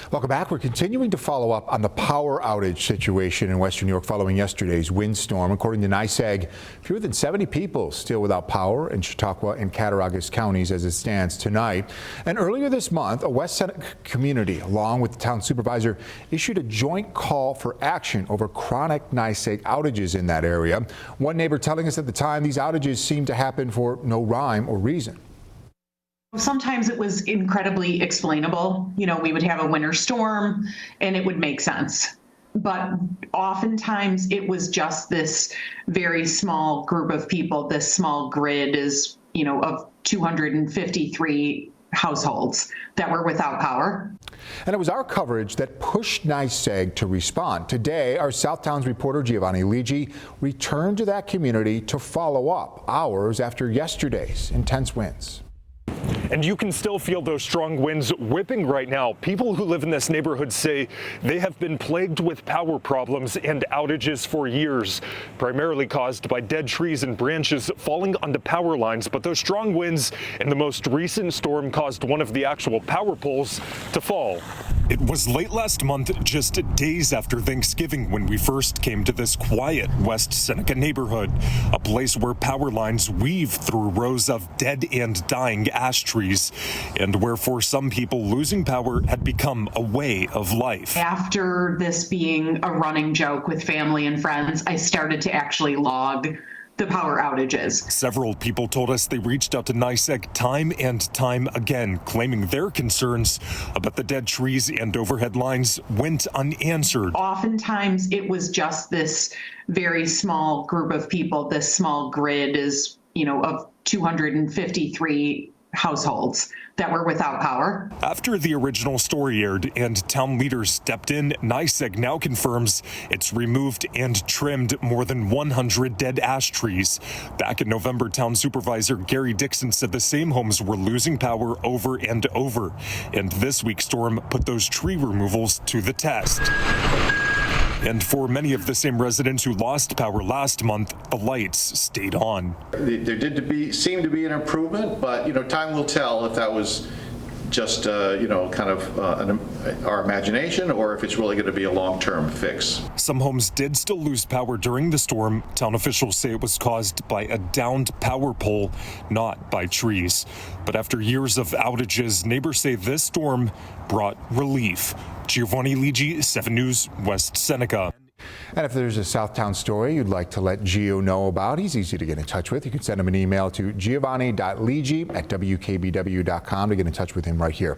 Welcome back. We're continuing to follow up on the power outage situation in Western New York following yesterday's windstorm. According to NYSEG, fewer than 70 people still without power in Chautauqua and Cattaraugus counties as it stands tonight. And earlier this month, a West Seneca community, along with the town supervisor, issued a joint call for action over chronic NYSEG outages in that area. One neighbor telling us at the time these outages seemed to happen for no rhyme or reason. Sometimes it was incredibly explainable. We would have a winter storm and it would make sense. But oftentimes it was just this very small group of people. This small grid is, of 253 households that were without power. And it was our coverage that pushed NYSEG to respond. Today, our Southtowns reporter Giovanni Ligi returned to that community to follow up hours after yesterday's intense winds. And you can still feel those strong winds whipping right now. People who live in this neighborhood say they have been plagued with power problems and outages for years, primarily caused by dead trees and branches falling onto power lines. But those strong winds and the most recent storm caused one of the actual power poles to fall. It was late last month, just days after Thanksgiving, when we first came to this quiet West Seneca neighborhood, a place where power lines weave through rows of dead and dying ash trees, and where for some people losing power had become a way of life. After this being a running joke with family and friends, I started to actually log the power outages. Several people told us they reached out to NYSEG time and time again, claiming their concerns about the dead trees and overhead lines went unanswered. Oftentimes it was just this very small group of people. This small grid is, of 253 households that were without power. After the original story aired and town leaders stepped in, NYSEG now confirms it's removed and trimmed more than 100 dead ash trees. Back in November, town supervisor Gary Dixon said the same homes were losing power over and over. And this week's storm put those tree removals to the test. And for many of the same residents who lost power last month, the lights stayed on. There seem to be an improvement, but time will tell if that was just our imagination or if it's really going to be a long-term fix. Some homes did still lose power during the storm. Town officials say it was caused by a downed power pole, not by trees. But after years of outages, neighbors say this storm brought relief. Giovanni Ligi, 7 News, West Seneca. And if there's a Southtown story you'd like to let Gio know about, he's easy to get in touch with. You can send him an email to giovanni.ligi@wkbw.com to get in touch with him right here.